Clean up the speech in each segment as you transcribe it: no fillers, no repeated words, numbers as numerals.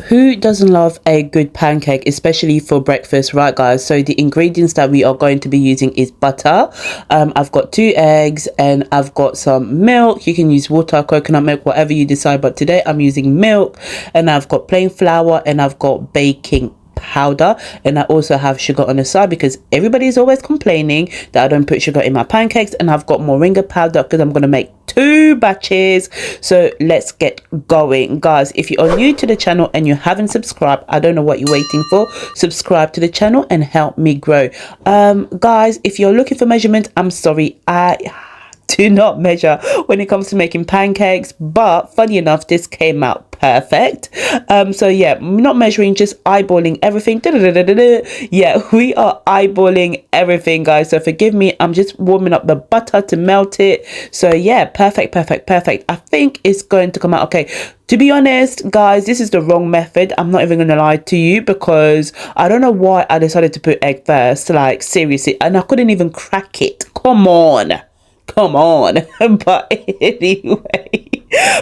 Who doesn't love a good pancake, especially for breakfast, right guys? So the ingredients that we are going to be using is butter. I've got 2 eggs and I've got some milk. You can use water, coconut milk, whatever you decide, but today I'm using milk. And I've got plain flour and I've got baking powder, and I also have sugar on the side because everybody is always complaining that I don't put sugar in my pancakes. And I've got moringa powder because I'm going to make 2 batches. So let's get going, guys. If you are new to the channel and you haven't subscribed, I don't know what you're waiting for. Subscribe to the channel and help me grow. Guys, if you're looking for measurements, I'm sorry, I do not measure when it comes to making pancakes, but funny enough, this came out perfect. So yeah, not measuring, just eyeballing everything. Yeah, we are eyeballing everything, guys, so forgive me. I'm just warming up the butter to melt it. So yeah, perfect. I think it's going to come out okay. To be honest, guys, this is the wrong method. I'm not even gonna lie to you because I don't know why I decided to put egg first, like seriously, and I couldn't even crack it. Come on. But anyway,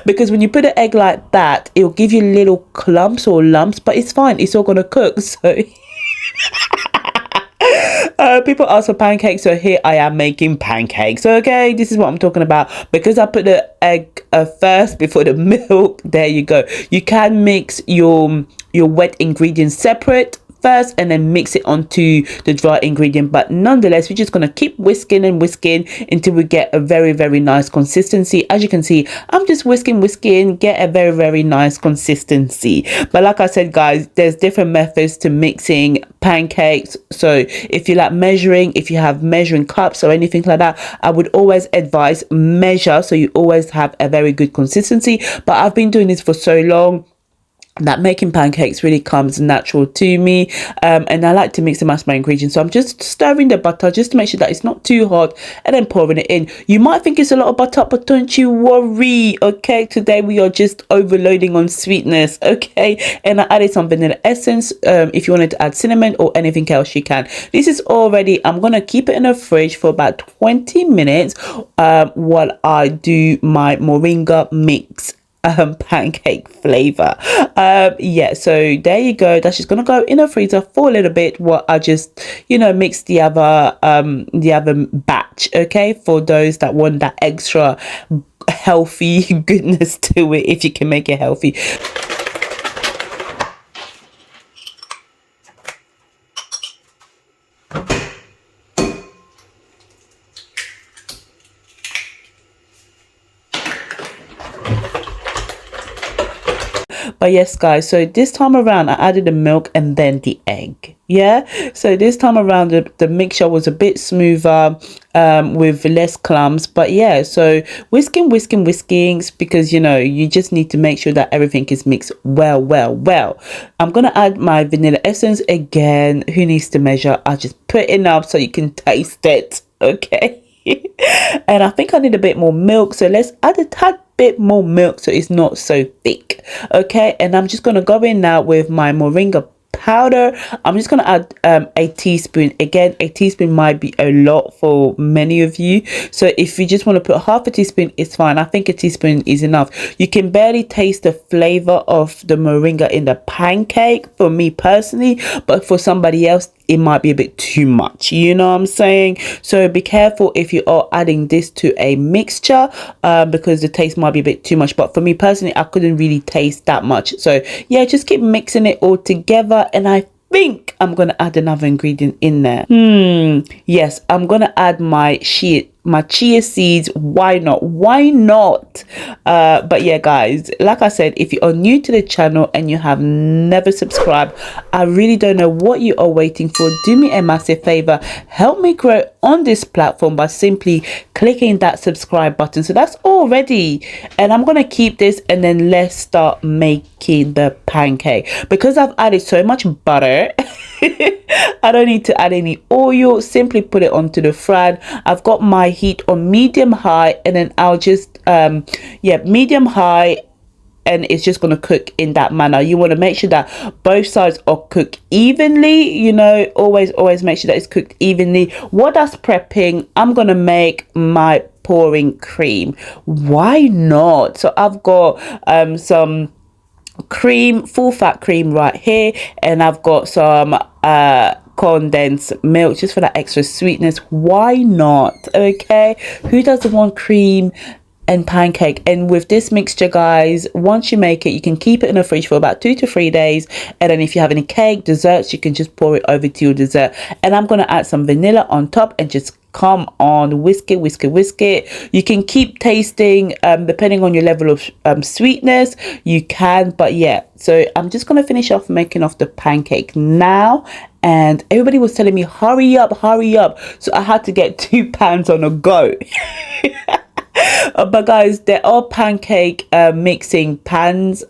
because when you put an egg like that, it'll give you little clumps or lumps, but it's fine, it's all gonna cook. So people ask for pancakes, so here I am making pancakes. Okay, this is what I'm talking about. Because I put the egg first before the milk, there you go. You can mix your wet ingredients separate first and then mix it onto the dry ingredient, but nonetheless we're just going to keep whisking until we get a very nice consistency. As you can see, I'm just whisking, get a very nice consistency. But like I said, guys, there's different methods to mixing pancakes. So if you like measuring, if you have measuring cups or anything like that, I would always advise measure, so you always have a very good consistency. But I've been doing this for so long that making pancakes really comes natural to me, and I like to mix and match my ingredients. So I'm just stirring the butter just to make sure that it's not too hot, and then pouring it in. You might think it's a lot of butter, but don't you worry, okay? Today we are just overloading on sweetness, okay? And I added some vanilla essence. If you wanted to add cinnamon or anything else, you can. This is all ready. I'm gonna keep it in the fridge for about 20 minutes while I do my moringa mix pancake flavor. Yeah, so there you go. That's just gonna go in the freezer for a little bit while I just, you know, mix the other batch, okay, for those that want that extra healthy goodness to it, if you can make it healthy. But yes, guys, so this time around I added the milk and then the egg. Yeah, so this time around the mixture was a bit smoother, with less clumps. But yeah, so whisking because, you know, you just need to make sure that everything is mixed well. I'm gonna add my vanilla essence again. Who needs to measure? I just put enough so you can taste it, okay? And I think I need a bit more milk, so let's add a tad bit more milk so it's not so thick, okay? And I'm just gonna go in now with my moringa powder. I'm just gonna add a teaspoon. Again, a teaspoon might be a lot for many of you, so if you just want to put half a teaspoon, it's fine. I think a teaspoon is enough. You can barely taste the flavor of the moringa in the pancake, for me personally, but for somebody else it might be a bit too much, you know what I'm saying? So be careful if you are adding this to a mixture, because the taste might be a bit too much. But for me personally, I couldn't really taste that much. So yeah, just keep mixing it all together, and I think I'm gonna add another ingredient in there. Yes, I'm gonna add my chia seeds. Why not? But yeah, guys, like I said, if you are new to the channel and you have never subscribed, I really don't know what you are waiting for. Do me a massive favor, help me grow on this platform by simply clicking that subscribe button. So that's all ready, and I'm gonna keep this, and then let's start making the pancake. Because I've added so much butter I don't need to add any oil. Simply put it onto the fry. I've got my heat on medium high, and then I'll just medium high, and it's just going to cook in that manner. You want to make sure that both sides are cooked evenly, you know, always make sure that it's cooked evenly. While that's prepping, I'm going to make my pouring cream. Why not? So I've got some cream, full fat cream right here, and I've got some condensed milk just for that extra sweetness. Why not? Okay, who doesn't want cream and pancake? And with this mixture, guys, once you make it, you can keep it in the fridge for about 2 to 3 days, and then if you have any cake, desserts, you can just pour it over to your dessert. And I'm going to add some vanilla on top and just come on, whisk it, whisk it, whisk it. You can keep tasting depending on your level of sweetness, you can. But yeah, so I'm just going to finish off making off the pancake now. And everybody was telling me hurry up, so I had to get 2 pans on a go. But guys, there are pancake mixing pans,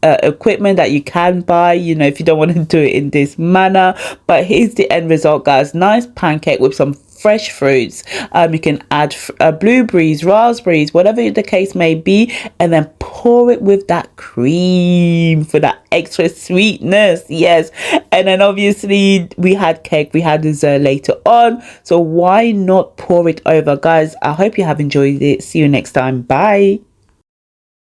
equipment that you can buy, you know, if you don't want to do it in this manner. But here's the end result, guys. Nice pancake with some fresh fruits. You can add blueberries, raspberries, whatever the case may be, and then pour it with that cream for that extra sweetness. Yes, and then obviously we had cake, we had dessert later on, so why not pour it over? Guys, I hope you have enjoyed it. See you next time. Bye.